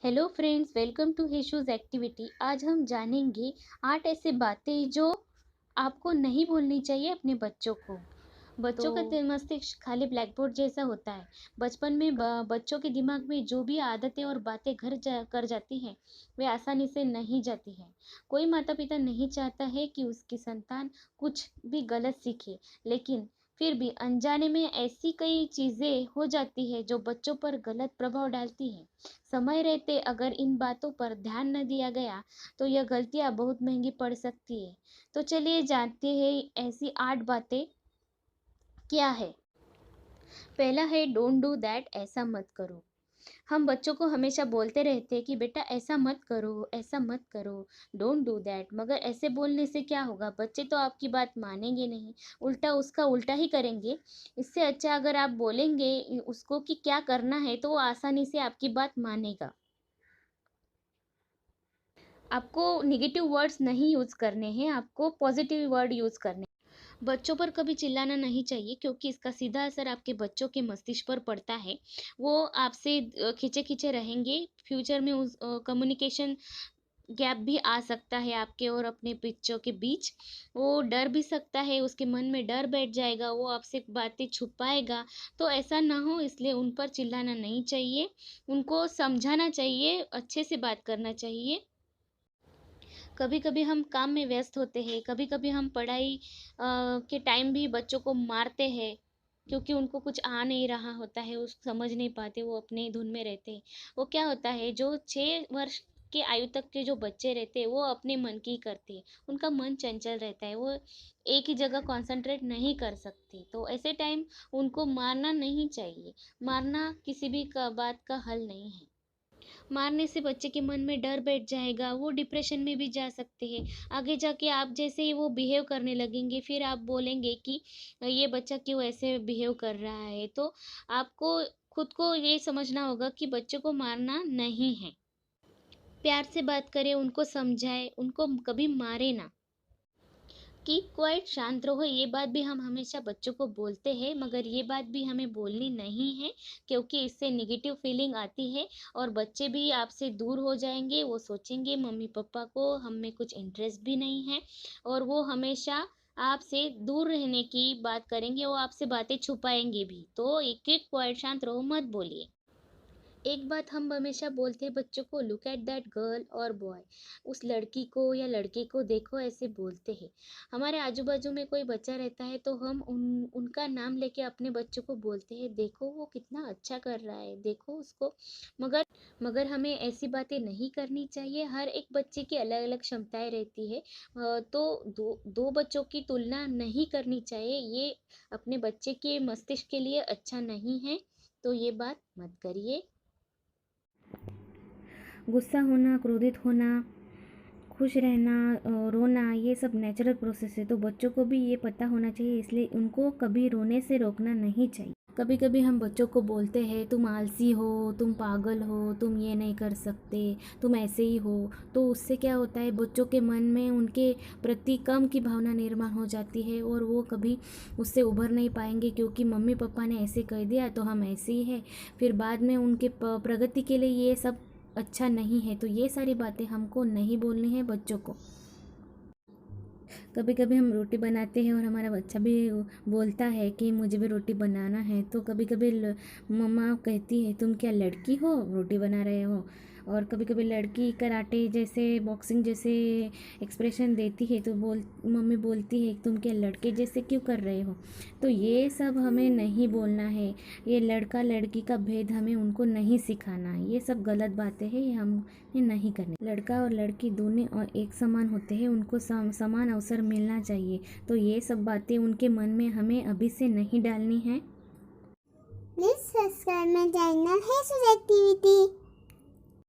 Hello friends, welcome to हिशूज activity. आज हम जानेंगे 8 ऐसे बातें जो आपको नहीं भूलनी चाहिए अपने बच्चों को। तो बच्चों का मस्तिष्क खाली ब्लैक बोर्ड जैसा होता है। बचपन में बच्चों के दिमाग में जो भी आदतें और बातें कर जाती हैं, वे आसानी से नहीं जाती हैं। कोई माता पिता नहीं चाहता है कि उसकी संतान कुछ भी गलत सीखे, लेकिन फिर भी अनजाने में ऐसी कई चीजें हो जाती है जो बच्चों पर गलत प्रभाव डालती है। समय रहते अगर इन बातों पर ध्यान न दिया गया तो यह गलतियां बहुत महंगी पड़ सकती है। तो चलिए जानते हैं ऐसी 8 बातें क्या है। पहला है डोंट डू दैट, ऐसा मत करो। हम बच्चों को हमेशा बोलते रहते हैं कि बेटा ऐसा मत करो, ऐसा मत करो, डोंट डू दैट। मगर ऐसे बोलने से क्या होगा? बच्चे तो आपकी बात मानेंगे नहीं, उल्टा उसका उल्टा ही करेंगे। इससे अच्छा अगर आप बोलेंगे उसको कि क्या करना है, तो वो आसानी से आपकी बात मानेगा। आपको नेगेटिव वर्ड्स नहीं यूज़ करने हैं, आपको पॉजिटिव वर्ड यूज़ करने हैं। बच्चों पर कभी चिल्लाना नहीं चाहिए, क्योंकि इसका सीधा असर आपके बच्चों के मस्तिष्क पर पड़ता है। वो आपसे खींचे-खींचे रहेंगे। फ्यूचर में उस कम्युनिकेशन गैप भी आ सकता है आपके और अपने बच्चों के बीच। वो डर भी सकता है, उसके मन में डर बैठ जाएगा, वो आपसे बातें छुपाएगा। तो ऐसा ना हो, इसलिए उन पर चिल्लाना नहीं चाहिए। उनको समझाना चाहिए, अच्छे से बात करना चाहिए। कभी-कभी हम काम में व्यस्त होते हैं, कभी-कभी हम पढ़ाई के टाइम भी बच्चों को मारते हैं, क्योंकि उनको कुछ आ नहीं रहा होता है, उस समझ नहीं पाते, वो अपनी धुन में रहते हैं। वो क्या होता है, जो 6 वर्ष के आयु तक के जो बच्चे रहते हैं, वो अपने मन की करते हैं। उनका मन चंचल रहता है, वो एक ही जगह कॉन्संट्रेट नहीं कर सकते। तो ऐसे टाइम उनको मारना नहीं चाहिए। मारना किसी भी बात का हल नहीं है। मारने से बच्चे के मन में डर बैठ जाएगा, वो डिप्रेशन में भी जा सकते हैं। आगे जाके आप जैसे ही वो बिहेव करने लगेंगे, फिर आप बोलेंगे कि ये बच्चा क्यों ऐसे बिहेव कर रहा है। तो आपको खुद को ये समझना होगा कि बच्चों को मारना नहीं है। प्यार से बात करें, उनको समझाएं, उनको कभी मारे ना। कीप क्वाइट, शांत रहो, ये बात भी हम हमेशा बच्चों को बोलते हैं, मगर ये बात भी हमें बोलनी नहीं है, क्योंकि इससे नेगेटिव फीलिंग आती है और बच्चे भी आपसे दूर हो जाएंगे। वो सोचेंगे मम्मी पापा को हम में कुछ इंटरेस्ट भी नहीं है, और वो हमेशा आपसे दूर रहने की बात करेंगे, वो आपसे बातें छुपाएंगे भी। तो एक कीप क्वाइट, शांत रहो, मत बोलिए। एक बात हम हमेशा बोलते हैं बच्चों को, लुक एट दैट गर्ल और बॉय। उस लड़की को या लड़के को देखो, ऐसे बोलते हैं। हमारे आजू बाजू में कोई बच्चा रहता है तो हम उनका नाम लेके अपने बच्चों को बोलते हैं, देखो वो कितना अच्छा कर रहा है, देखो उसको। मगर मगर हमें ऐसी बातें नहीं करनी चाहिए। हर एक बच्चे की अलग अलग क्षमताएं रहती है। तो दो दो बच्चों की तुलना नहीं करनी चाहिए। ये अपने बच्चे के मस्तिष्क के लिए अच्छा नहीं है। तो ये बात मत करिए। गुस्सा होना, क्रोधित होना, खुश रहना, रोना, ये सब नेचुरल प्रोसेस है। तो बच्चों को भी ये पता होना चाहिए, इसलिए उनको कभी रोने से रोकना नहीं चाहिए। कभी कभी हम बच्चों को बोलते हैं तुम आलसी हो, तुम पागल हो, तुम ये नहीं कर सकते, तुम ऐसे ही हो। तो उससे क्या होता है, बच्चों के मन में उनके प्रति कम की भावना निर्माण हो जाती है और वो कभी उससे उभर नहीं पाएंगे, क्योंकि मम्मी पापा ने ऐसे कह दिया तो हम ऐसे ही हैं। फिर बाद में उनके प्रगति के लिए ये सब अच्छा नहीं है। तो ये सारी बातें हमको नहीं बोलनी है बच्चों को। कभी कभी हम रोटी बनाते हैं और हमारा बच्चा भी बोलता है कि मुझे भी रोटी बनाना है। तो कभी कभी मम्मा कहती है तुम क्या लड़की हो, रोटी बना रहे हो। और कभी कभी लड़की कराटे जैसे, बॉक्सिंग जैसे एक्सप्रेशन देती है तो मम्मी बोलती है तुम क्या लड़के जैसे क्यों कर रहे हो। तो ये सब हमें नहीं बोलना है। ये लड़का लड़की का भेद हमें उनको नहीं सिखाना है। ये सब गलत बातें हैं, ये हम नहीं करनी। लड़का और लड़की दोनों और एक समान होते हैं, उनको समान अवसर मिलना चाहिए। तो ये सब बातें उनके मन में हमें अभी से नहीं डालनी है। प्लीज सब्सक्राइब माय चैनल है एक्टिविटी।